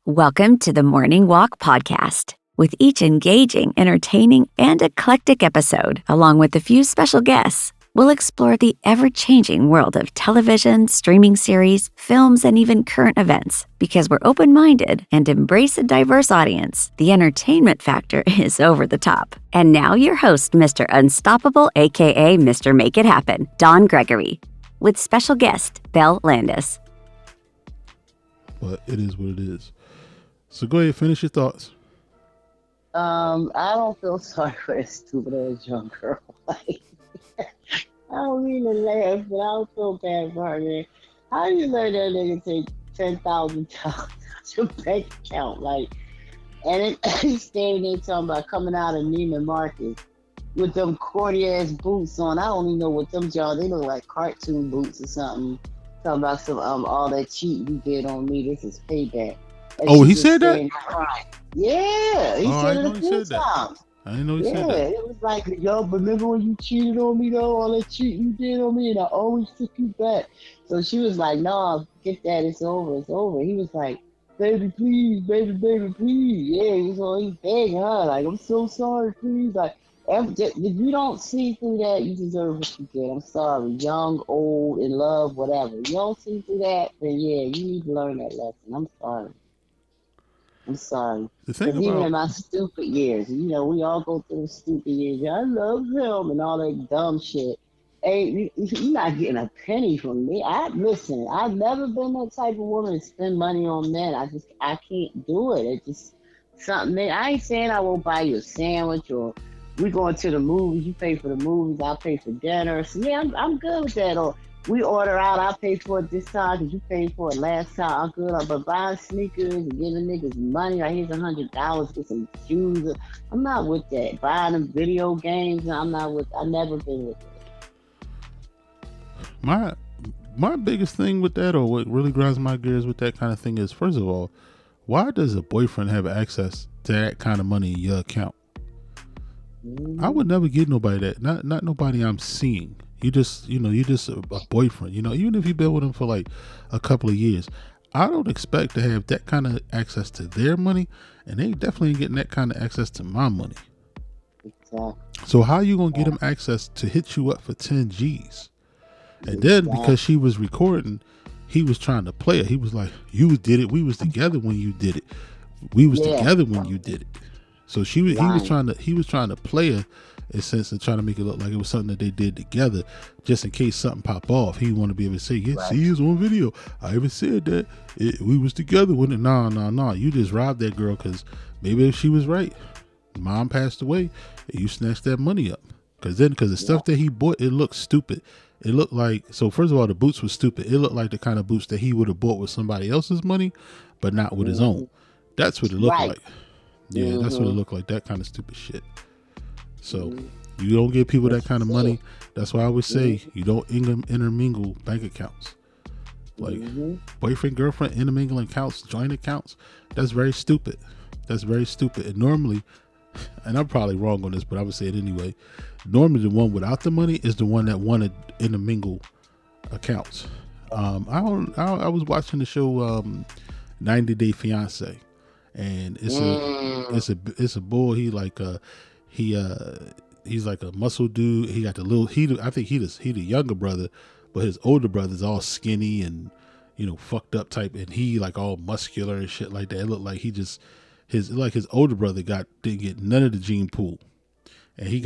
Welcome to the Morning Walk Podcast. With each engaging, entertaining, and eclectic episode, along with a few special guests, we'll explore the ever-changing world of television, streaming series, films, and even current events. Because we're open-minded and embrace a diverse audience, the entertainment factor is over the top. And now your host, Mr. Unstoppable, aka Mr. Make It Happen, Don Gregory, with special guest, Belle Landis. But it is what it is. So go ahead, finish your thoughts. I don't feel sorry for that stupid ass young girl. Like, I don't mean to laugh, but I don't feel bad for her, man. How do you let that nigga take $10,000 out your bank account? Like, and he's standing there talking about coming out of Neiman Marcus with them corny ass boots on. I don't even know what them y'all. They look like cartoon boots or something. Talking about some all that cheating you did on me. This is payback. And oh, he said that? Yeah, he said it a few times. I didn't know he said that. Yeah, it was like, yo, remember when you cheated on me though? All that cheating you did on me, and I always took you back. So she was like, no, forget that, it's over, it's over. He was like, baby, please, baby, please. Yeah, he's begging her, like, I'm so sorry, please. Like, if you don't see through that, you deserve what you get. I'm sorry, young, old, in love, whatever. You don't see through that, then yeah, you need to learn that lesson. I'm sorry. Because even in my stupid years, you know, we all go through stupid years. I love him and all that dumb shit. Hey, you're not getting a penny from me. Listen, I've never been that type of woman to spend money on men. I can't do it. It's just something. I ain't saying I won't buy you a sandwich or we going to the movies. You pay for the movies, I'll pay for dinner. So yeah, I'm good with that. Or we order out, I'll pay for it this time because you paid for it last time. I'm good. But buying sneakers and giving niggas money, like here's $100 for some shoes. I'm not with that. Buying them video games, I've never been with that. My biggest thing with that, or what really grinds my gears with that kind of thing is, first of all, why does a boyfriend have access to that kind of money in your account? Mm-hmm. I would never give nobody that. Not nobody I'm seeing. You just a boyfriend, even if you've been with them for like a couple of years. I don't expect to have that kind of access to their money, and they definitely ain't getting that kind of access to my money. Exactly. So how you going to get them access to hit you up for 10 G's? And then because she was recording, he was trying to play it. He was like, you did it. We was together when you did it. We was together when you did it. So he was trying to play her in a sense and trying to make it look like it was something that they did together, just in case something pop off. He want to be able to say, see, it's on video. I even said that we was together when it. No. You just robbed that girl because maybe if she was right, mom passed away, and you snatched that money up. Because the stuff that he bought, it looked stupid. It looked like, so first of all, the boots were stupid. It looked like the kind of boots that he would have bought with somebody else's money, but not with his own. That's what it looked like. Yeah, that's what it looked like, that kind of stupid shit. So you don't give people that kind of money. That's why I always say you don't intermingle bank accounts. Like boyfriend, girlfriend, intermingling accounts, joint accounts. That's very stupid. And normally, and I'm probably wrong on this, but I would say it anyway. Normally the one without the money is the one that wanted intermingle accounts. I was watching the show 90 Day Fiance. And it's a boy. He's like a muscle dude. He got I think he the younger brother, but his older brother's all skinny and fucked up type, and he like all muscular and shit like that. It looked like his older brother didn't get none of the gene pool, and he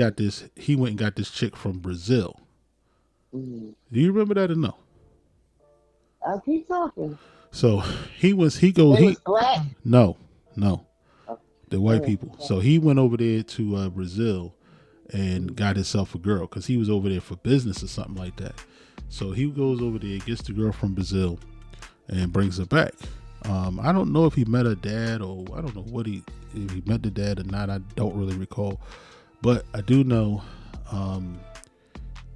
went and got this chick from Brazil. Do you remember that or no? I'll keep talking. So he was black? No, the white people. So he went over there to Brazil and got himself a girl because he was over there for business or something like that. So he goes over there, gets the girl from Brazil, and brings her back. I don't know if he met her dad, or I don't know if he met the dad or not. I don't really recall, but I do know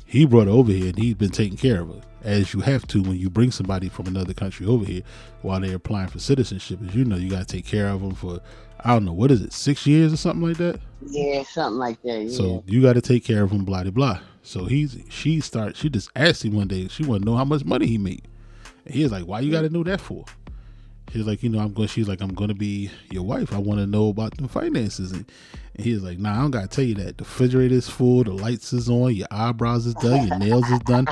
he brought her over here and he's been taking care of her, as you have to when you bring somebody from another country over here while they're applying for citizenship. As you know, you got to take care of them for, I don't know, what is it, 6 years or something like that? Yeah, something like that. Yeah. So you got to take care of them, blah, blah, blah. So she just asked him one day, she wanted to know how much money he made. And he was like, why you got to know that for? He's like, she's like, I'm going to be your wife. I want to know about the finances. And he's like, nah, I don't got to tell you that. The refrigerator is full. The lights is on. Your eyebrows is done. Your nails is done.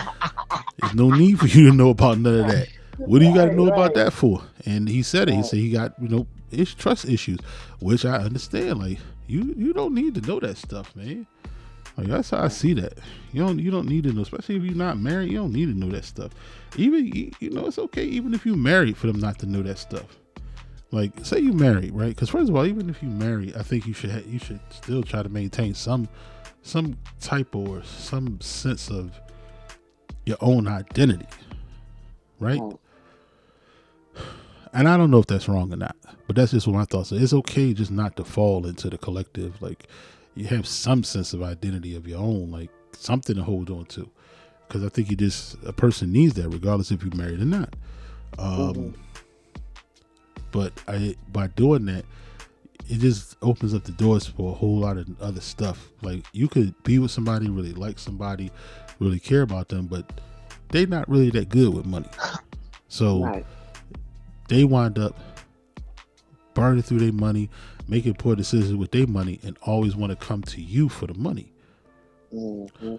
There's no need for you to know about none of that. What do you got to know about that for? And he said it. He said he got, it's trust issues, which I understand. Like, you don't need to know that stuff, man. Like, that's how I see that. You don't need to know, especially if you're not married. You don't need to know that stuff. Even it's okay even if you married for them not to know that stuff. Like, say you married, right? Because first of all, even if you married, I think you should still try to maintain some type or some sense of your own identity, right? And I don't know if that's wrong or not, but that's just what my thoughts are. It's okay just not to fall into the collective. Like, you have some sense of identity of your own, like something to hold on to. Because I think a person needs that regardless if you're married or not. But by doing that, it just opens up the doors for a whole lot of other stuff. Like, you could be with somebody, really like somebody, really care about them, but they're not really that good with money. So they wind up burning through their money, making poor decisions with their money, and always want to come to you for the money.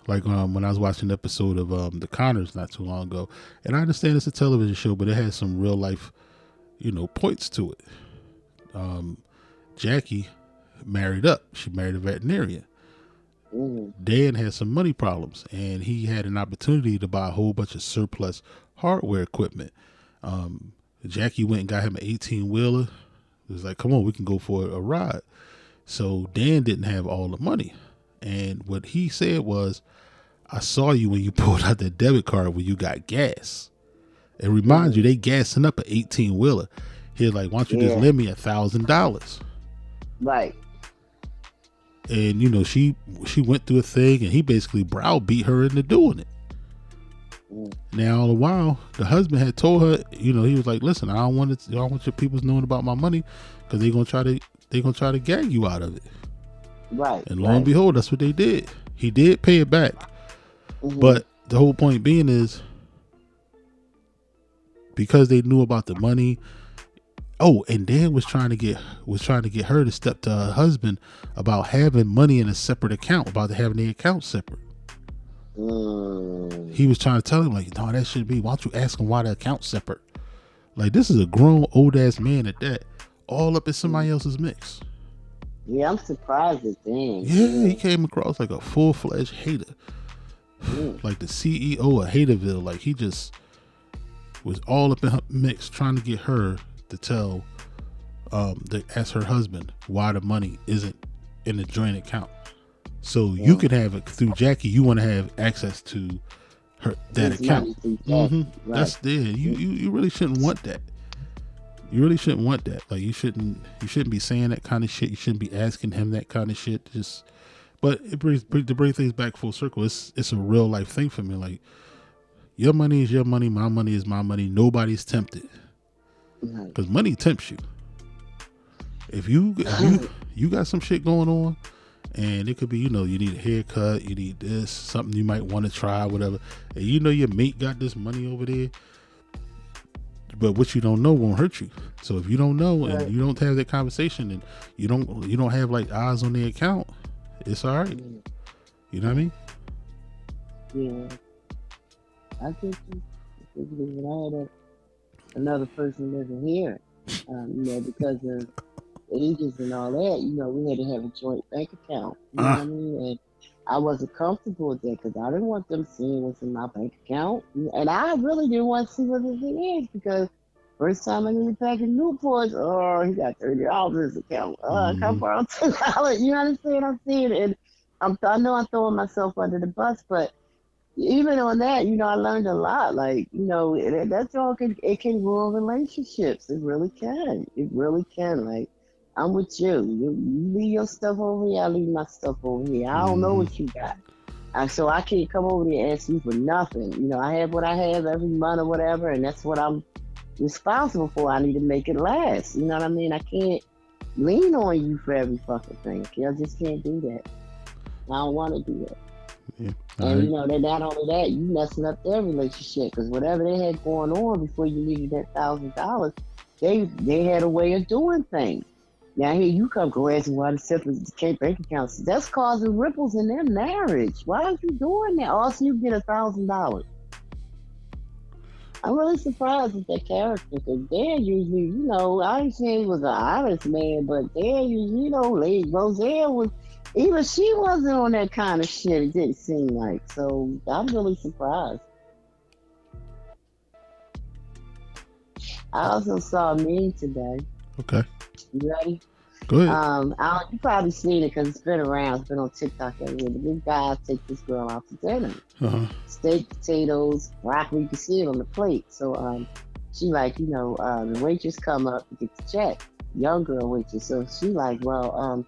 Like when I was watching an episode of The Conners not too long ago, and I understand it's a television show, but it has some real life, points to it. Jackie married up. She married a veterinarian. Dan had some money problems, and he had an opportunity to buy a whole bunch of surplus hardware equipment. Jackie went and got him an 18-wheeler. It was like, come on, we can go for a ride. So Dan didn't have all the money. And what he said was, I saw you when you pulled out that debit card when you got gas. It reminds you, they gassing up an 18-wheeler. He's like, why don't you just lend me $1,000? Right. And, she went through a thing, and he basically browbeat her into doing it. Now, all the while, the husband had told her, he was like, listen, I don't want your people knowing about my money, because they're going to try to gag you out of it. Right. And lo and behold, that's what they did. He did pay it back. But the whole point being is, because they knew about the money. Oh, and Dan was trying to get her to step to her husband about having money in a separate account, about having the account separate. He was trying to tell him, like, no, that should be. Why don't you ask him why the account's separate? Like, this is a grown old ass man at that, all up in somebody else's mix. Yeah, I'm surprised at Dan. Yeah, he came across like a full-fledged hater. Like the CEO of Haterville. Like, he just was all up in her mix trying to get her to tell, to ask her husband why the money isn't in the joint account. So you can have it through Jackie. You want to have access to that account. Right. That's there. You really shouldn't want that. You really shouldn't want that. Like, you shouldn't be saying that kind of shit. You shouldn't be asking him that kind of shit. But it to bring things back full circle. It's a real life thing for me. Like, your money is your money. My money is my money. Nobody's tempted, because money tempts you. If you got some shit going on, and it could be, you need a haircut, you need this, something you might want to try, whatever, and your mate got this money over there. But what you don't know won't hurt you. So if you don't know and you don't have that conversation, and you don't have like eyes on the account, it's all right. You know what I mean? Yeah. I think when I had another person living here, because of ages and all that, we had to have a joint bank account. You know what I mean? And I wasn't comfortable with that, because I didn't want them seeing what's in my bank account. And I really didn't want to see what this thing is, because first time I need a pack of Newports, he got $30 in his account. Come borrow $10. You understand what I'm saying? And I know I'm throwing myself under the bus, but even on that, I learned a lot. Like, that's all it can ruin relationships. It really can. It really can. Like, I'm with you. You leave your stuff over here, I leave my stuff over here. I don't know what you got. So I can't come over there and ask you for nothing. I have what I have every month or whatever, and that's what I'm responsible for. I need to make it last. You know what I mean? I can't lean on you for every fucking thing. I just can't do that. I don't want to do that. Yeah. And they're not only that, you messing up their relationship, because whatever they had going on before you needed that $1,000, they had a way of doing things. Now here you come go asking why the separate bank accounts. That's causing ripples in their marriage. Why are you doing that? Also, you get $1,000. I'm really surprised at that character because they're usually, I ain't saying he was an honest man, but they're usually, Lady Roselle was, even she wasn't on that kind of shit. It didn't seem like. So I'm really surprised. I also saw a meme today. Okay. You ready? Go ahead. You probably seen it because it's been around. It's been on TikTok everywhere. The big guy take this girl out to dinner. Steak, potatoes, broccoli. You can see it on the plate. So she like, the waitress come up to get the check. Young girl waitress. So she like, well,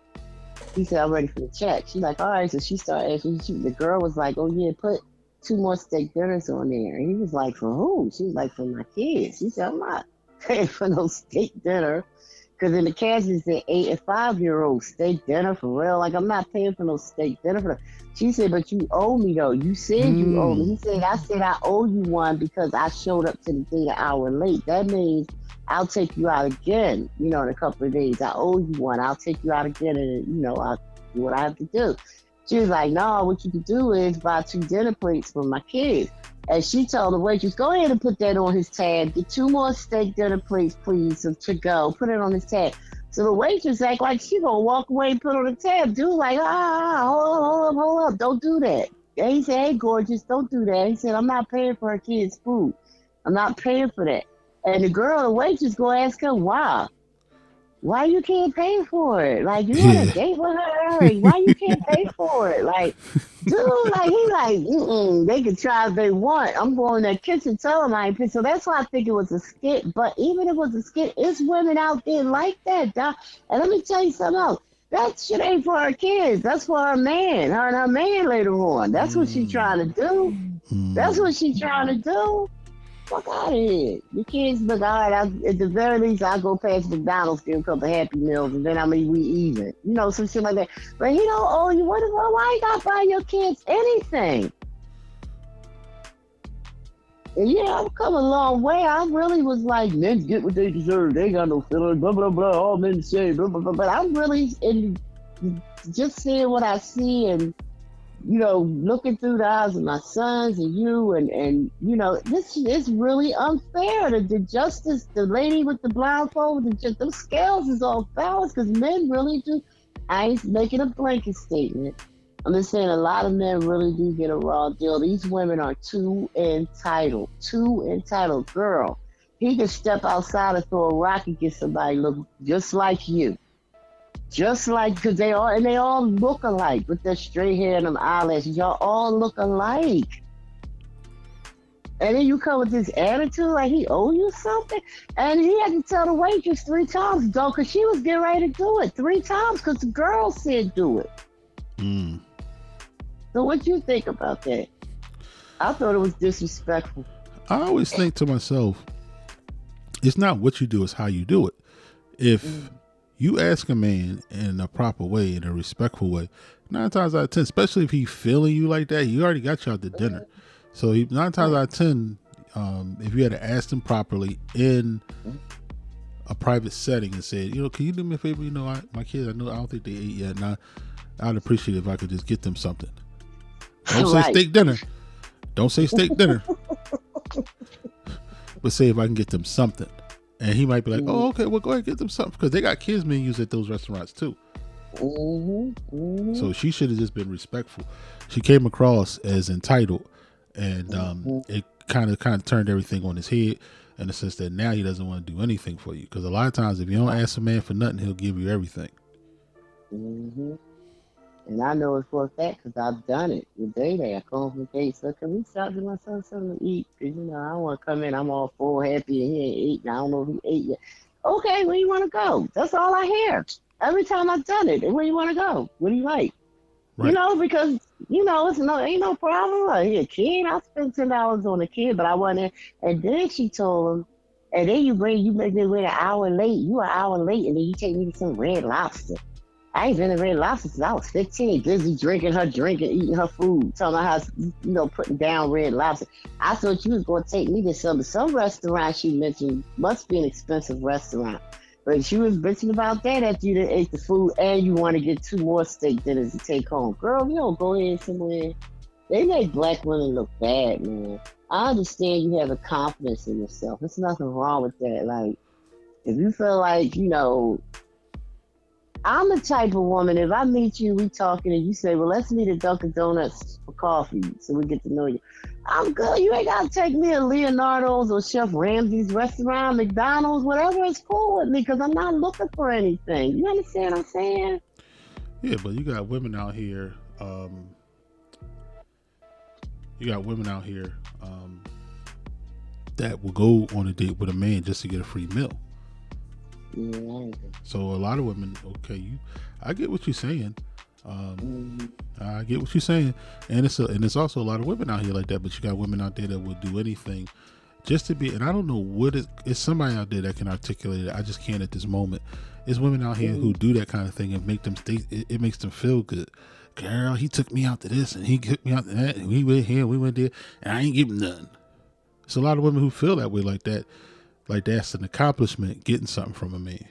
he said, I'm ready for the check. She like, all right. So she started asking. The girl was like, oh yeah, put 2 more steak dinners on there. And he was like, for who? She was like, for my kids. She said, I'm not paying for no steak dinner. Because in the cash it said 8 and 5-year-old steak dinner for real. Like, I'm not paying for no steak dinner for them. She said, but you owe me though. You said you owe me. He said, I owe you one because I showed up to the date an hour late. That means I'll take you out again, in a couple of days. I owe you one. I'll take you out again and, I'll do what I have to do. She was like, no, what you can do is buy 2 dinner plates for my kids. And she told the waitress, go ahead and put that on his tab. Get 2 more steak dinner plates, please, to go. Put it on his tab. So the waitress act like she gonna walk away and put on the tab. Dude like, hold up, don't do that. And he said, hey, gorgeous, don't do that. He said, I'm not paying for her kids' food. I'm not paying for that. And the waitress gonna ask her, why you can't pay for it? Like, you want to date with her? Why you can't pay for it? Like, dude, like, he like, they can try if they want. I'm going in the kitchen telling them I ain't pay. So that's why I think it was a skit. But even if it was a skit, it's women out there like that, dog. And let me tell you something else. That shit ain't for her kids. That's for her man. Her and her man later on. That's what she's trying to do. That's what she's trying to do. Fuck out of here. The kids look all right. At the very least, I'll go past McDonald's, get a couple of Happy Meals, and then we even. Some shit like that. But he don't owe you. Why you got to buy your kids anything? And yeah, I've come a long way. I really was like, men get what they deserve. They got no feelings, blah, blah, blah. All men say, blah, blah, blah. But I'm really just seeing what I see and looking through the eyes of my sons and you and this is really unfair. The justice, the lady with the blindfold, the scales is off balance because men really do. I ain't making a blanket statement. I'm just saying a lot of men really do get a raw deal. These women are too entitled. Girl, he can step outside and throw a rock and get somebody look just like you. Just like, because they all look alike with their straight hair and them eyelashes. Y'all all look alike. And then you come with this attitude like he owe you something. And he had to tell the waitress 3 times, though, because she was getting ready to do it 3 times because the girl said do it. So what you think about that? I thought it was disrespectful. I always think to myself, it's not what you do, it's how you do it. If you ask a man in a proper way, in a respectful way, 9 times out of 10, especially if he feeling you like that, he already got you out to dinner. So 9 times out of 10, if you had to ask him properly in a private setting and said, can you do me a favor? My kids, I don't think they ate yet. Now, I'd appreciate it if I could just get them something. Don't say steak dinner. Don't say steak dinner. But say if I can get them something. And he might be like, oh, okay, well, go ahead and get them something. Because they got kids menus at those restaurants, too. So she should have just been respectful. She came across as entitled. And it kind of turned everything on his head in the sense that now he doesn't want to do anything for you. Because a lot of times, if you don't ask a man for nothing, he'll give you everything. And I know it for a fact because I've done it with Day. I come from Day, so can we stop to my son something to eat? Because, I don't want to come in, I'm all full, happy, and he ain't eating. I don't know if he ate yet. Okay, where you want to go? That's all I hear. Every time I've done it. Where you want to go? What do you like? Right. Because, it's ain't no problem. Like, a kid, I spent $10 on a kid, but I wasn't. And then she told him, and then you make me wait an hour late. You an hour late, and then you take me to some Red Lobster. I ain't been to Red Lobster since I was 15, busy drinking, eating her food, telling her how, putting down Red Lobster. I thought you was going to take me to some restaurant she mentioned, must be an expensive restaurant. But she was bitching about that after you done ate the food and you want to get 2 more steak dinners to take home. Girl, you don't go in somewhere. They make black women look bad, man. I understand you have a confidence in yourself. There's nothing wrong with that. Like, if you feel like, I'm the type of woman, if I meet you, we talking, and you say, well, let's meet at Dunkin' Donuts for coffee so we get to know you. I'm good. You ain't got to take me to Leonardo's or Chef Ramsay's restaurant, McDonald's, whatever is cool with me because I'm not looking for anything. You understand what I'm saying? Yeah, but you got women out here. You got women out here that will go on a date with a man just to get a free meal. Yeah. So a lot of women, I get what you're saying. I get what you're saying, and it's also a lot of women out here like that. But you got women out there that will do anything just to be. And I don't know what it's somebody out there that can articulate it. I just can't at this moment. It's women out here who do that kind of thing and make them it makes them feel good. Girl, he took me out to this and he took me out to that, and we went here, we went there, and I ain't give him nothing. It's a lot of women who feel that way, like that. Like that's an accomplishment, getting something from a man.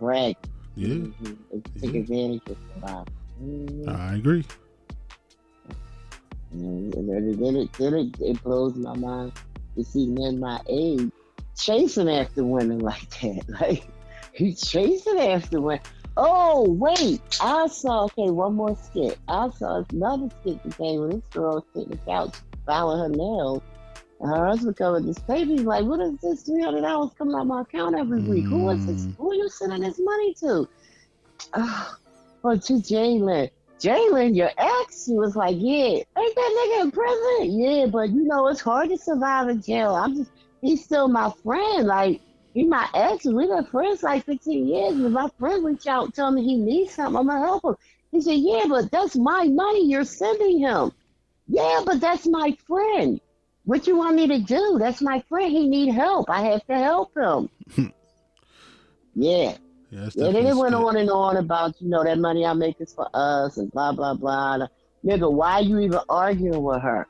Brag. Yeah. Mm-hmm. Take advantage of somebody. Mm-hmm. I agree. And then it blows my mind to see men my age chasing after women like that. Like, he's chasing after women. Oh, wait. One more skit. I saw another skit today where this girl sitting on the couch filing her nails. Her husband covered this baby. Like, what is this $300 coming out my account every week? Who is this? Who are you sending this money to? But to Jalen. Jalen, your ex, she was like, yeah, ain't that nigga in prison? Yeah, but it's hard to survive in jail. He's still my friend. Like, he my ex. We've been friends like 15 years. And my friend reach out, tell me he needs something, I'm gonna help him. He said, yeah, but that's my money you're sending him. Yeah, but that's my friend. What you want me to do? That's my friend. He need help. I have to help him. Yeah. Then it went on and on about, that money I make is for us and blah, blah, blah. Nigga, why you even arguing with her?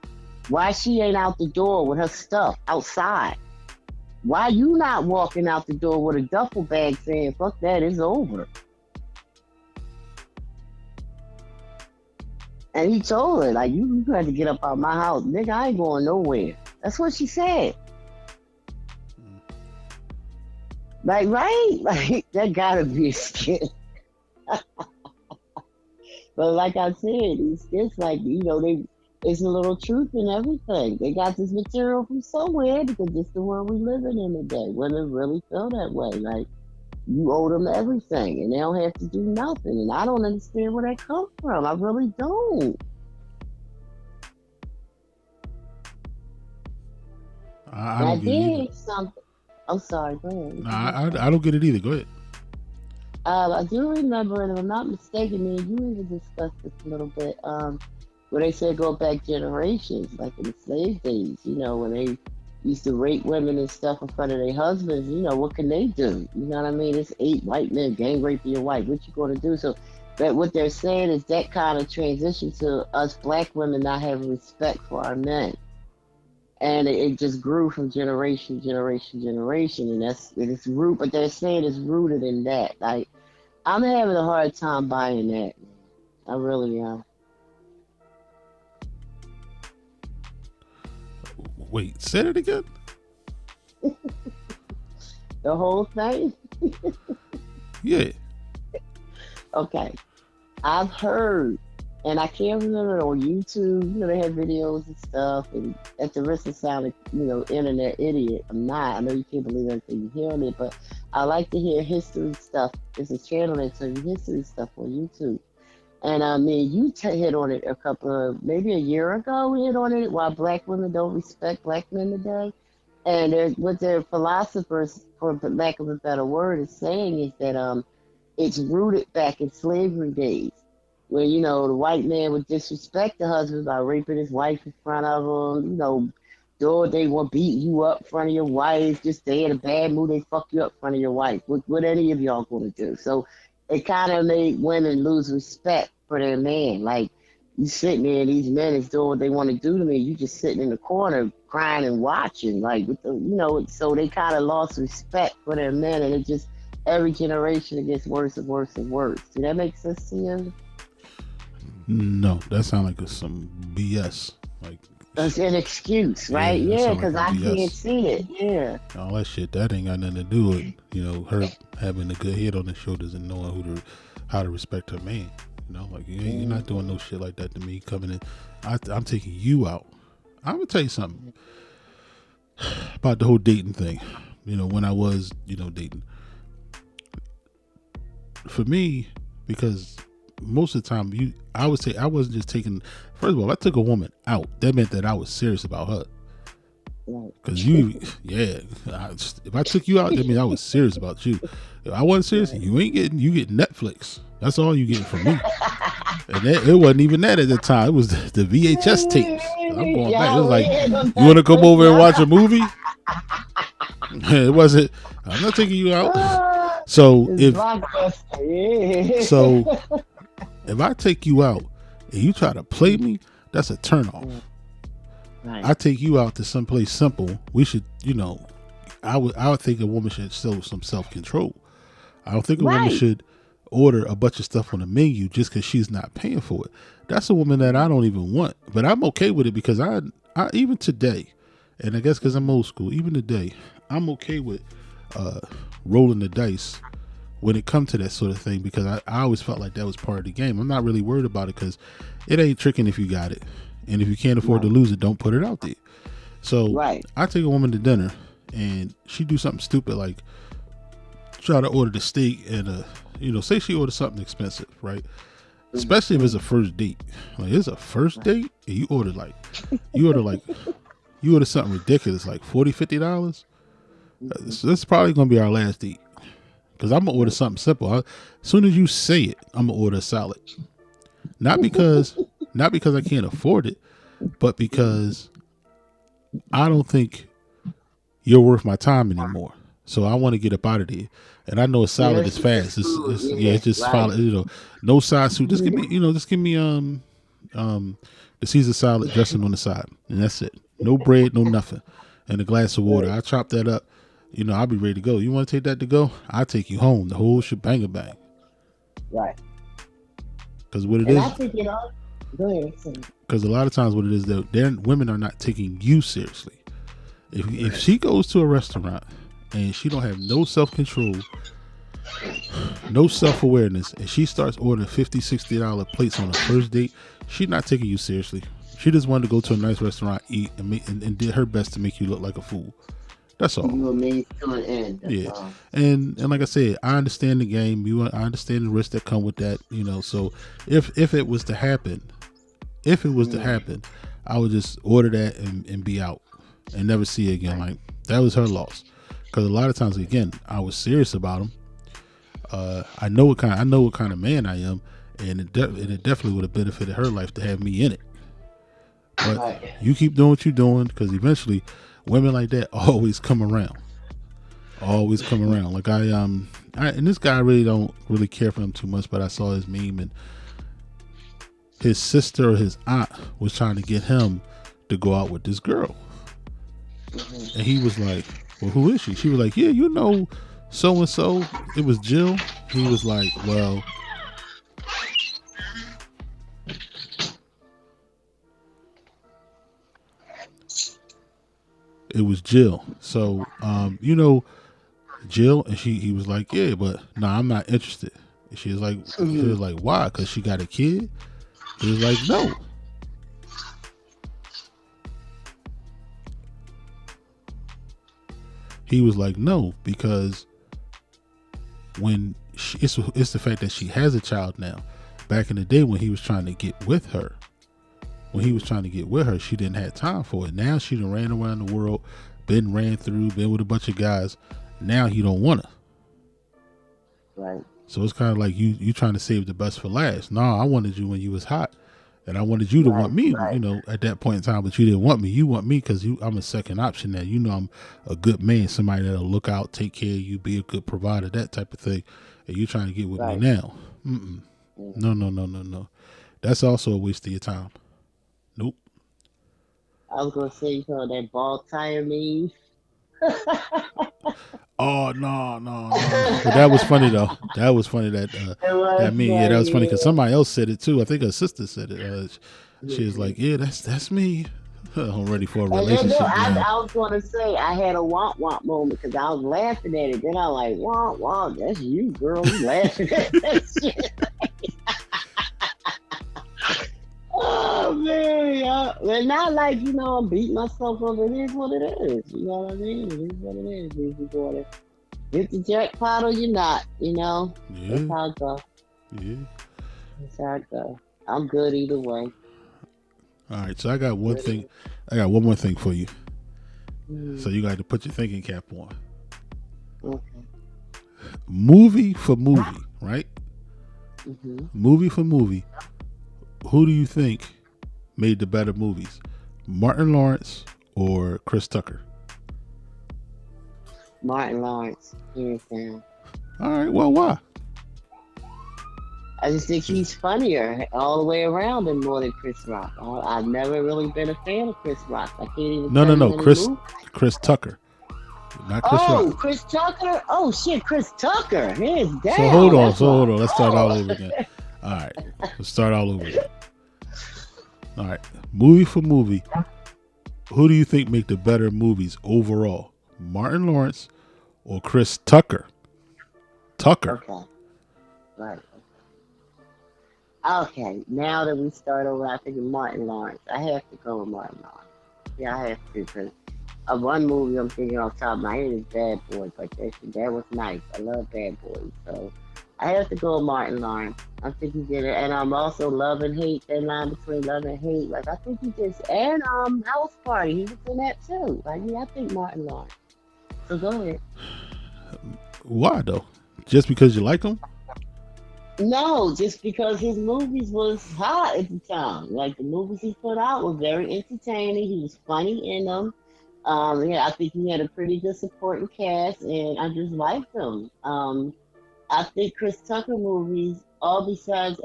Why she ain't out the door with her stuff outside? Why you not walking out the door with a duffel bag saying, fuck that, it's over? And he told her, like, you had to get up out my house. Nigga, I ain't going nowhere. That's what she said. Like, right? Like, that gotta be a skit. But like I said, these skits, like, there's a little truth in everything. They got this material from somewhere because it's the world we living in today. Women really feel that way. Like, you owe them everything and they don't have to do nothing. And I don't understand where that comes from. I really don't. I don't get it either. Something. I'm sorry, go ahead. I don't get it either. Go ahead. I do remember, and if I'm not mistaken, me and you even discussed this a little bit, where they said go back generations, like in the slave days, when they used to rape women and stuff in front of their husbands, what can they do? You know what I mean? It's 8 white men gang raping your wife. What you going to do? So that what they're saying is that kind of transition to us black women not having respect for our men. And it just grew from generation, and it's root. But they're saying it's rooted in that. Like, I'm having a hard time buying that. I really am. Wait, say it again. The whole thing. Yeah. Okay, I've heard. And I can't remember on YouTube, they have videos and stuff. And at the risk of sounding, internet idiot, I'm not. I know you can't believe everything you hear on it, but I like to hear history stuff. There's a channel that tells you history stuff on YouTube. And you hit on it maybe a year ago, we hit on it, why black women don't respect black men today. And what their philosophers, for lack of a better word, is saying is that it's rooted back in slavery days. Where, the white man would disrespect the husband by raping his wife in front of him, they will beat you up in front of your wife, just stay in a bad mood, they fuck you up in front of your wife. What any of y'all gonna do? So it kind of made women lose respect for their man. Like you sitting there, these men is doing what they want to do to me. You just sitting in the corner crying and watching, like with the, So they kind of lost respect for their men, and it just every generation it gets worse and worse and worse. Does that make sense to you? No, that sounds like some BS. Like That's an excuse, yeah, right? that Yeah, sounds like because a I BS. can't see it. Yeah. All that shit that ain't got nothing to do with her having a good head on her shoulders and knowing how to respect her man. Like you're not doing no shit like that to me. Coming in, I'm taking you out. I'm gonna tell you something about the whole dating thing. When I was dating, for me, because most of the time I would say I wasn't just taking. First of all, if I took a woman out, that meant that I was serious about her. Cause if I took you out, that means I was serious about you. If I wasn't serious, you get Netflix. That's all you getting from me. And it wasn't even that at the time. It was the VHS tapes. I'm going back. It was like, you want to come over and watch a movie? It wasn't. I'm not taking you out. So if I take you out and you try to play me, that's a turn off. Right. I take you out to someplace simple. We should, I would think a woman should show some self-control. I don't think a woman should order a bunch of stuff on the menu just because she's not paying for it. That's a woman that I don't even want. But I'm okay with it because I even today, and I guess because I'm old school, even today, I'm okay with rolling the dice when it comes to that sort of thing because I always felt like that was part of the game. I'm not really worried about it because it ain't tricking if you got it. And if you can't afford to lose it, don't put it out there. So I take a woman to dinner and she do something stupid like try to order the steak and say she ordered something expensive, right? Especially if it's a first date. Like it's a first date and you order something ridiculous like $40-$50. So this is probably gonna be our last date. Cause I'm gonna order something simple. As soon as you say it, I'm gonna order a salad. Not because I can't afford it, but because I don't think you're worth my time anymore. So I want to get up out of there. And I know a salad is fast. It's just follow, no side soup. Just give me, the Caesar salad dressing on the side, and that's it. No bread, no nothing, and a glass of water. I chop that up. I'll be ready to go. You want to take that to go? I'll take you home. The whole shebang bang. Right. Because what it is. I think go ahead. Because a lot of times what it is that women are not taking you seriously. If she goes to a restaurant and she don't have no self-control, no self-awareness, and she starts ordering $50-$60 plates on a first date, she's not taking you seriously. She just wanted to go to a nice restaurant, eat, and did her best to make you look like a fool. That's all. You mean to an end. Yeah, all. And like I said, I understand the game. I understand the risks that come with that. So if it was to happen, I would just order that and be out and never see it again. Like that was her loss. Because a lot of times, again, I was serious about him. I know what kind of man I am, and it definitely would have benefited her life to have me in it. But you keep doing what you're doing, because eventually, women like that always come around. Like and this guy really don't really care for him too much, but I saw his meme, and his sister or his aunt was trying to get him to go out with this girl, and he was like, well, who is she? She was like, yeah, so and so. It was Jill. He was like, well, it was Jill. So, Jill, and he was like, yeah, but nah, I'm not interested. And she was like, why? Because she got a kid? He was like, no. He was like, no, because when it's the fact that she has a child now. Back in the day when he was trying to get with her, she didn't have time for it. Now she done ran around the world, been with a bunch of guys. Now he don't want her. Right. So it's kind of like you trying to save the best for last. No, I wanted you when you was hot, And I wanted you to Right, want me, right, at that point in time, but you didn't want me. You want me because I'm a second option now. I'm a good man, somebody that'll look out, take care of you, be a good provider, that type of thing. And you trying to get with me right. now. Mm-mm. No, Mhm. no, no, no, no. That's also a waste of your time. Nope. I was gonna say you know that ball tire me. Oh no, no, no, no. But that was funny though. That was funny It was that me. Yeah, that was funny because funny. somebody else said it too. I think her sister said it. She was Yeah. like, "Yeah, that's me." I'm ready for a And then look, relationship now. I was gonna say I had a womp womp moment because I was laughing at it. Then I like womp womp. That's you, girl. You laughing at that shit. Oh man, yeah. But not like I'm beating myself up. It is what it is. You know what I mean? It is what it is. If you're gonna hit the jackpot or you're not. That's Yeah, how it go. yeah. That's how it go. I'm good either way. All right, so I got one Good thing. either. I got one more thing for you. So Mm, you got to put your thinking cap on. okay. Movie for movie, right? Hmm. Movie for movie. Who do you think made the better movies, Martin Lawrence or Chris Tucker? Martin Lawrence, hands down. All right. Well, why? I just think he's funnier all the way around and more than Chris Rock. I've never really been a fan of Chris Rock. I can't even No, tell no, you no. any movies. Chris Tucker, not Chris Rock. Oh, Chris Tucker. Oh shit, Chris Tucker. Hands So hold down. on. That's So my hold on. Let's start all oh. over again. All right. Let's start all over again. All right. Movie for movie. Who do you think make the better movies overall, Martin Lawrence or Chris Tucker? Tucker. Okay. Right. Okay. Now that we start over, I think of Martin Lawrence. I have to go with Martin Lawrence. Yeah, I have to because one movie I'm thinking off the top of my head is Bad Boys. Like that was nice. I love Bad Boys. So I have to go with Martin Lawrence. I think he did it, and I'm also love and hate. That line between love and hate. Like I think he just and House Party. He was in that too. Like yeah, I think Martin Lawrence. So go ahead. Why though? Just because you like him? No, just because his movies was hot at the time. Like the movies he put out were very entertaining. He was funny in them. Yeah, I think he had a pretty good supporting cast, and I just liked him. I think Chris Tucker movies, all besides,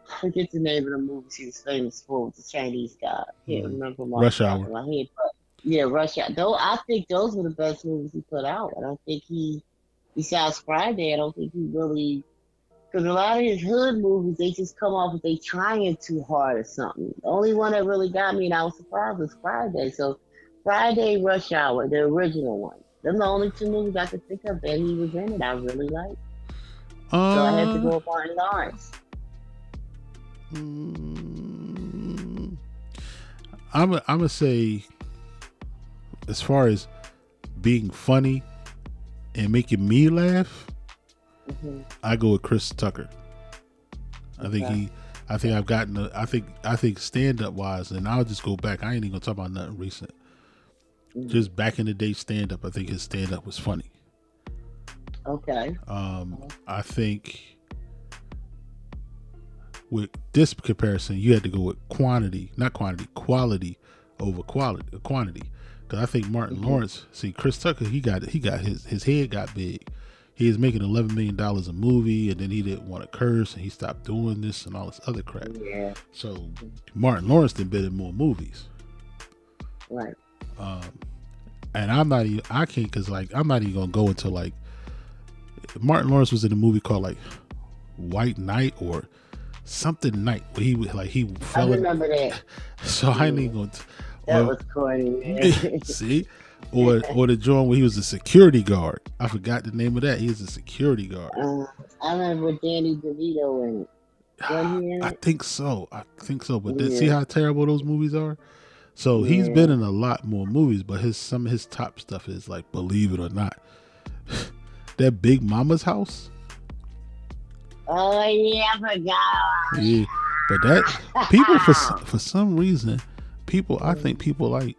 I forget the name of the movies he was famous for with the Chinese guy. I can't Mm. remember them off Rush the top Hour. of my head, but yeah, Rush Hour. Though I think those were the best movies he put out. I don't think besides Friday, I don't think he really, because a lot of his hood movies, they just come off as they trying too hard or something. The only one that really got me, and I was surprised, was Friday. So Friday, Rush Hour, the original one. Them the only two movies I could think of that he was in it I really liked. So I had to Uh, go with Martin Lawrence. mm, I'm gonna say, as far as being funny and making me laugh, Hmm. I go with Chris Tucker. I think Okay. he. I think I've gotten. I think stand up wise, and I'll just go back. I ain't even gonna talk about nothing recent. Hmm. Just back in the day, stand up. I think his stand up was funny. Okay. I think with this comparison, you had to go with quantity, not quantity, quality over quantity. Because I think Martin Hmm. Lawrence, see Chris Tucker, he got his head got big. He was making $11 million a movie, and then he didn't want to curse, and he stopped doing this and all this other crap. Yeah. So Martin Lawrence did been in more movies. Right. Um, and I'm not even, I can't, because like I'm not even gonna go into like Martin Lawrence was in a movie called like White Knight or something Night where he was like he I fell in. remember that. So I ain't Yeah. even going to. That Or was corny, man. see, or the joint where he was a security guard. I forgot the name of that. He was a security guard. I remember Danny DeVito in it. Wasn't he in I it? think so. I think so. But see Yeah. how terrible those movies are. So he's been Yeah. in a lot more movies, but some of his top stuff is like, believe it or not, that Big Mama's House. Oh yeah, I Yeah, but that people for some reason, I think people like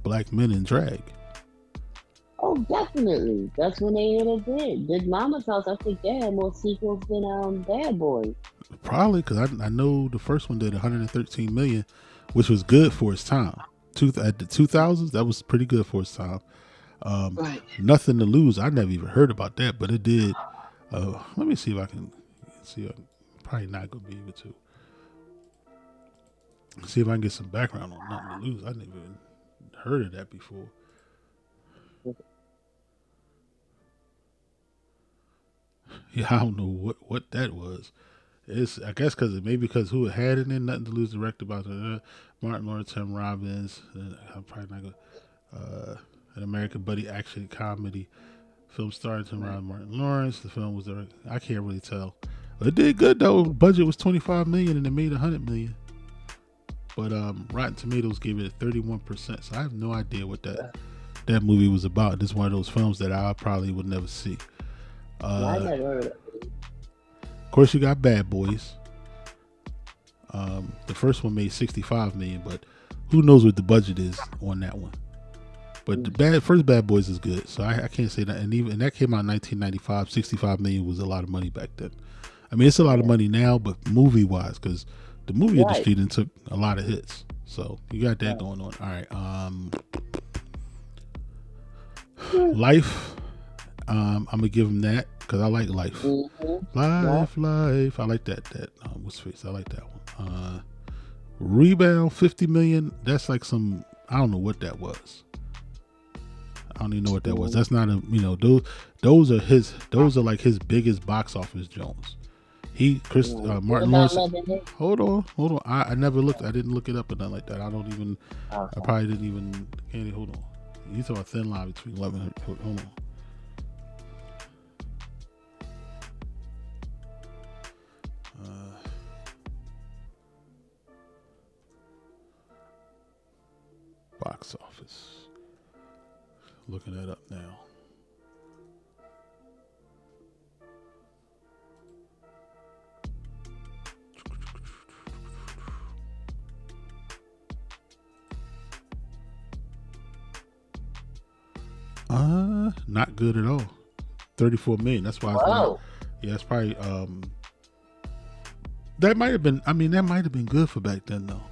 black men in drag. Oh, definitely. That's when they hit it big. Did Mama's House? I think they had more sequels than Bad Boys. Probably because I know the first one did 113 million, which was good for its time. At the 2000s, that was pretty good for its time. Right. Nothing to Lose. I never even heard about that, but it did. Let me see if I can see. I'm probably not gonna be able to see if I can get some background on Nothing to Lose. I never even heard of that before. Yeah, I don't know what that was. It's I guess because who it had it in Nothing to Lose, directed by Martin Lawrence, Tim Robbins. I'm probably not gonna. An American buddy action comedy film starring Tim Robbins, Martin Lawrence. The film was I can't really tell, but it did good though. Budget was 25 million and it made 100 million. But Rotten Tomatoes gave it a 31%. So I have no idea what that movie was about. This is one of those films that I probably would never see. I never heard of it. Of course, you got Bad Boys. The first one made 65 million, but who knows what the budget is on that one. But the first Bad Boys is good, so I can't say that. And that came out in 1995. 65 million was a lot of money back then. I mean, it's a lot of money now, but movie wise, because the movie industry then took a lot of hits. So you got that going on. All right. Life. I'm gonna give him that because I like Life. Life. I like that. What's face? I like that one. Rebound 50 million. That's like some. I don't know what that was. I don't even know what that was. That's not those are his. Those are like his biggest box office Jones. Martin Lawrence. Hold on. I never looked. I didn't look it up or nothing like that. I don't even. Okay. I probably didn't even. Candy, hold on. You talking about thin line between 11 and hold on. Box office. Looking that up now. Not good at all. 34 million. That's why it's not. Yeah, it's probably that might have been. I mean, that might have been good for back then though.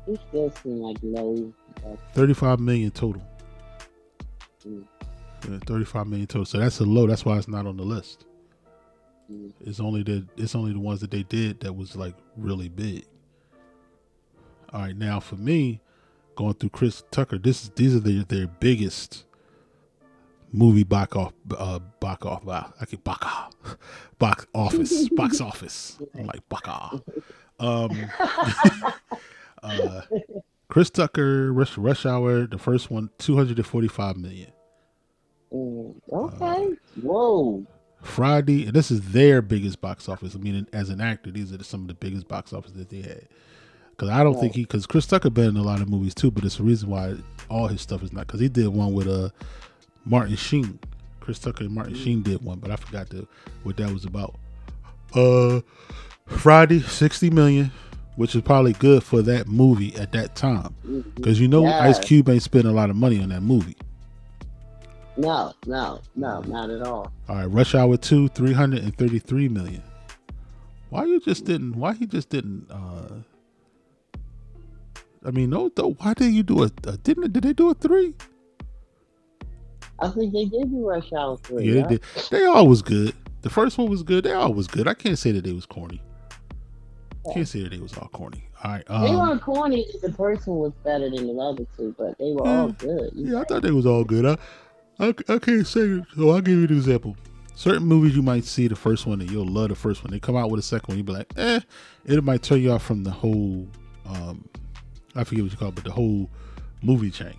It still seemed like low. 35 million total. Yeah, 35 million total. So that's a low. That's why it's not on the list. It's only the ones that they did that was like really big. All right, now for me, going through Chris Tucker, these are their biggest movie box office. I'm like baka. Chris Tucker, Rush Hour, the first one, 245 million. Okay. Whoa. Friday, and this is their biggest box office. I mean, as an actor, these are some of the biggest box office that they had. Because I don't think because Chris Tucker been in a lot of movies too, but it's the reason why all his stuff is not. Because he did one with Martin Sheen. Chris Tucker and Martin Sheen did one, but I forgot what that was about. Friday, 60 million, which is probably good for that movie at that time. Because Ice Cube ain't spent a lot of money on that movie. No, not at all. All right, Rush Hour 2, 333 million. Why he just didn't? I mean, no. Why did you do did they do a 3? I think they did do Rush Hour 3. Yeah, they did. They all was good. The first one was good. They all was good. I can't say that they was corny. Can't say that they was all corny. All right. They weren't corny. The first one was better than the other two, but they were all good. I thought they was all good. I can't say it. So I'll give you an example. Certain movies you might see the first one and you'll love the first one. They come out with a second one, you'll be like, it might turn you off from the whole, I forget what you call it, but the whole movie chain,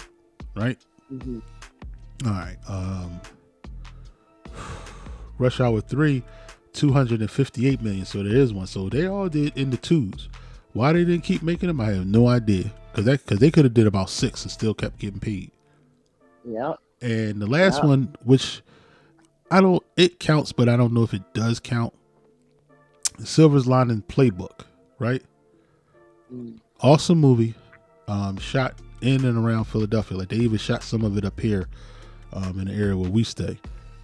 right? Mm-hmm. All right. Rush Hour 3, 258 million. So there is one. So they all did in the twos. Why they didn't keep making them, I have no idea. Because they could have did about 6 and still kept getting paid. Yep. And the last one, which it counts, but I don't know if it does count. Silver's Lining Playbook, right? Awesome movie. Shot in and around Philadelphia. Like they even shot some of it up here in the area where we stay.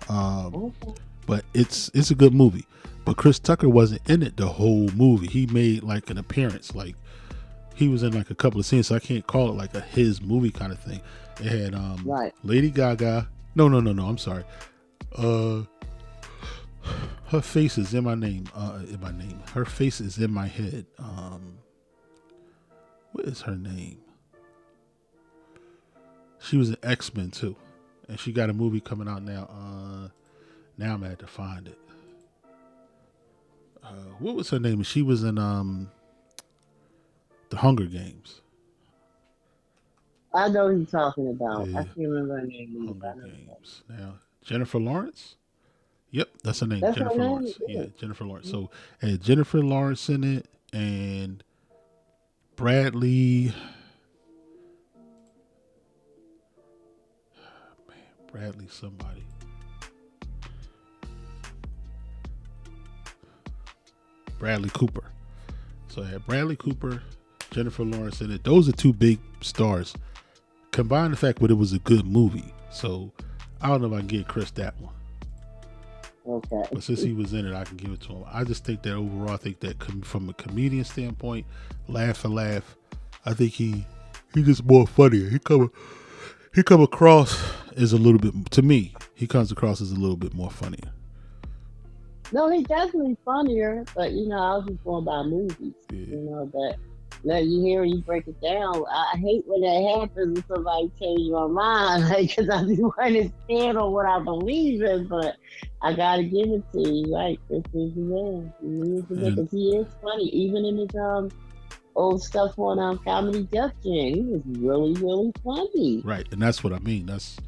Okay. But it's a good movie. But Chris Tucker wasn't in it the whole movie. He made like an appearance, like he was in like a couple of scenes. So I can't call it like a his movie kind of thing. It had Right. Lady Gaga. No. I'm sorry. Her face is in my name. Her face is in my head. What is her name? She was an X-Men too, and she got a movie coming out now. Now I'm gonna have to find it. What was her name? She was in the Hunger Games. I know who you're talking about. Yeah. I can't remember her name. Hunger Games. Now Jennifer Lawrence. Yep, that's her name. That's Jennifer her name? Lawrence. Yeah, Jennifer Lawrence. So had Jennifer Lawrence in it and Bradley. Bradley somebody. Bradley Cooper. So I had Bradley Cooper, Jennifer Lawrence in it. Those are two big stars. Combine the fact that it was a good movie. So I don't know if I can give Chris that one. Okay. But since he was in it, I can give it to him. I just think that overall, I think that from a comedian standpoint, laugh and laugh, I think he just more funnier. He come across as a little bit, to me, he comes across as a little bit more funnier. No, he's definitely funnier, but I was just going by movies. Yeah. But let you hear you break it down. I hate when that happens and somebody change my mind, because I be wanting to stand on what I believe in. But I gotta give it to you, right? Chris is the man. He is the man, because he is funny, even in his old stuff on Comedy Death Jam. He was really, really funny. Right, and that's what I mean. That's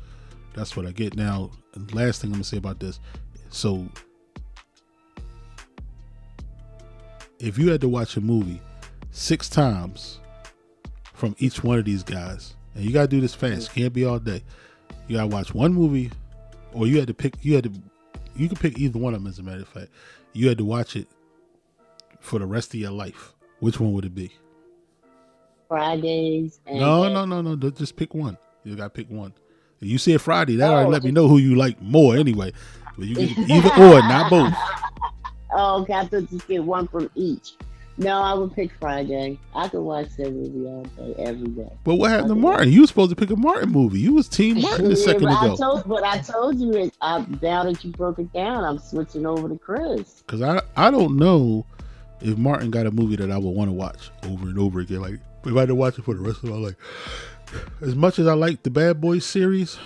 what I get. Now, the last thing I'm gonna say about this. So, if you had to watch a movie 6 times from each one of these guys, and you gotta do this fast, can't be all day. You gotta watch one movie, or you could pick either one of them. As a matter of fact, you had to watch it for the rest of your life. Which one would it be? Fridays. And No. Just pick one. You gotta pick one. If you said Friday, that already let me know who you like more anyway. But you can either or, not both. Oh, okay. I thought you get one from each. No, I would pick Friday. I could watch that movie all day, every day. But what happened to Martin? You were supposed to pick a Martin movie. You was Team Martin a second ago. I told you it. Now that you broke it down, I'm switching over to Chris. Because I don't know if Martin got a movie that I would want to watch over and over again. Like, if I had to watch it for the rest of my life. As much as I like the Bad Boys series,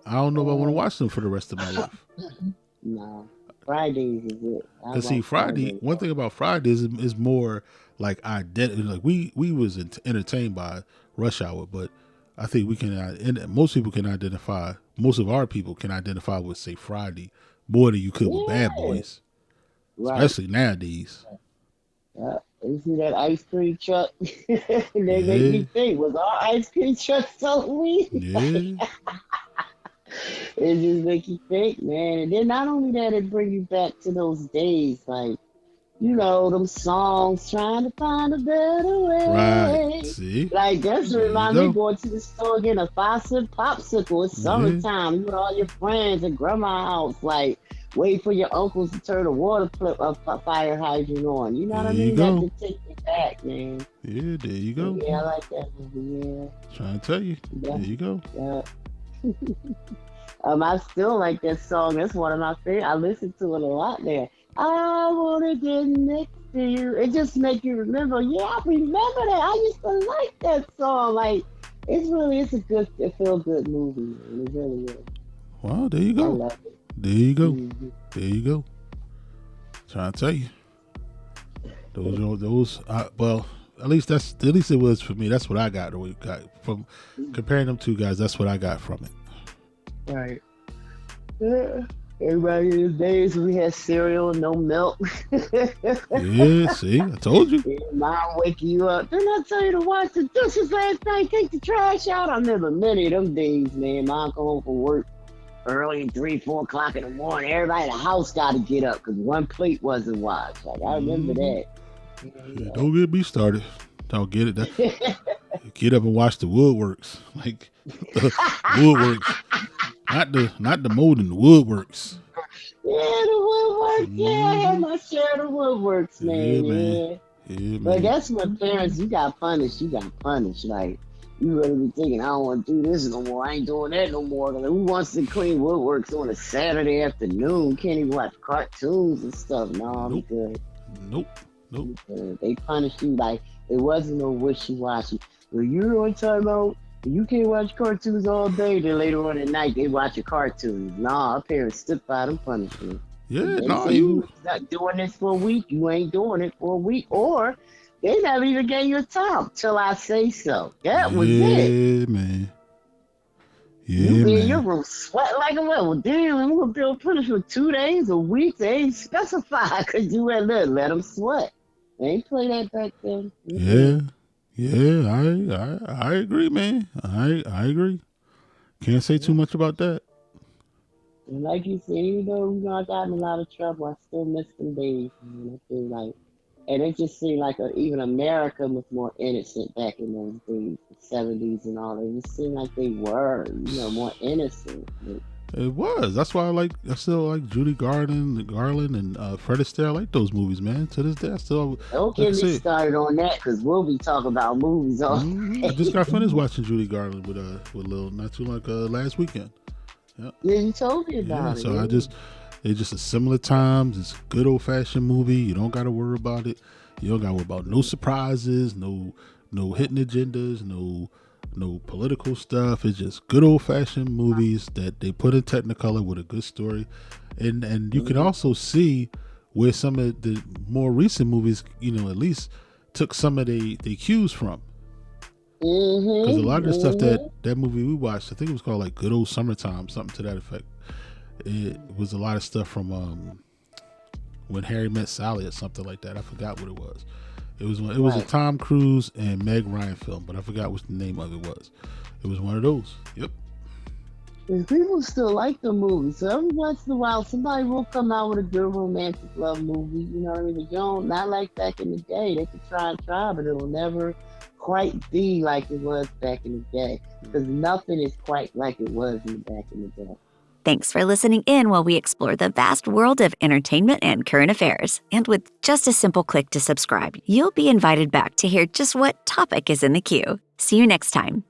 I don't know if I want to watch them for the rest of my life. No. Fridays is it. Because see, one thing about Fridays is more like identity. Like we was entertained by Rush Hour, but I think most people can identify. Most of our people can identify with, say, Friday more than you could with Bad Boys, especially nowadays. You see that ice cream truck? They make me think, was our ice cream truck so weird? Yeah. It just make you think, man. And then not only that, it bring you back to those days, like, them songs, trying to find a better way. Right. See? Like, that's what reminds me going to the store getting a 5-cent popsicle. It's summertime. You with all your friends at grandma's house, like, wait for your uncles to turn a water fire hydrant on. You know what I mean? That could take you back, man. Yeah, there you go. Yeah, I like that movie, yeah. Trying to tell you. Yeah. There you go. Yeah. I still like that song. That's one of my favorites. I listen to it a lot there. I wanna get next to you. It just make you remember. Yeah, I remember that. I used to like that song. Like, it's a feel good movie. It really is. Well, there you go. I love it. There you go. Mm-hmm. There you go. Trying to tell you. Those. Well, at least it was for me. That's what I got from comparing them two guys. That's what I got from it. Right. Yeah. Everybody in the days we had cereal and no milk. Yeah, see, I told you. Yeah, Mom waking you up. Didn't I tell you to wash the dishes last night? Take the trash out. I remember many of them days, man. Mom come home from work early, 3, 4 o'clock in the morning. Everybody in the house got to get up because one plate wasn't washed. Like, I remember that. Yeah, don't get me started. Don't get it. Get up and watch the Woodworks. Like, Woodworks. not the molding, the woodworks. Yeah, the woodwork. Yeah, I had Mm-hmm. my share of the woodworks, Yeah, man. man. Yeah. Yeah, But man. that's what parents, you got punished. You got punished. Like, you really be thinking, I don't want to do this no more. I ain't doing that no more. Like, who wants to clean woodworks on a Saturday afternoon? Can't even watch cartoons and stuff. No, I'm Nope. good. Nope. Nope. I'm good. They punished you like it wasn't no wishy-washy. Well, you're on timeout. You can't watch cartoons all day. Then later on at night, they watch your cartoons. Nah, our parents stick by them punishment. If Yeah, they no, say you. you not doing this for a week, you ain't doing it for a week. Or they never even gave you a time till I say so. That was it. Yeah, man. You Yeah, be in your man. room sweating like a well. Damn, I'm gonna be able to punish for 2 days, a week. They ain't specify because you let them sweat. They ain't play that back then. Yeah. Mm-mm. Yeah, I agree, man. I agree. Can't say too Yeah. much about that. And like you said, even though I got in a lot of trouble, I still miss them days. Man. I feel like, and it just seemed like even America was more innocent back in those days, the '70s and all that. It just seemed like they were, more innocent. Like, It was. That's why I still like Judy Garland, and Fred Astaire. I like those movies, man. To this day, I still don't like I get me said. started on that because we'll be talking about movies all I just got finished day. watching Judy Garland with Lil not too like last weekend. Yeah, Yeah, you told me yeah. about it. So Yeah. it's just a similar times. It's a good old fashioned movie. You don't got to worry about it. You don't got to worry about no surprises, no hidden agendas, no political stuff. It's just good old fashioned movies that they put in Technicolor with a good story, and you can Mm-hmm. also see where some of the more recent movies, at least took some of the cues from. Because a lot Mm-hmm. of the stuff Mm-hmm. that movie we watched, I think it was called like Good Old Summertime, something to that effect. It was a lot of stuff from When Harry Met Sally or something like that. I forgot what it was. It was a Right. Tom Cruise and Meg Ryan film, but I forgot what the name of it was. It was one of those. Yep. And people still like the movie. So every once in a while, somebody will come out with a good romantic love movie. You know what I mean? But you don't, not like back in the day. They could try and try, but it'll never quite be like it was back in the day. Because nothing is quite like it was back in the day. Thanks for listening in while we explore the vast world of entertainment and current affairs. And with just a simple click to subscribe, you'll be invited back to hear just what topic is in the queue. See you next time.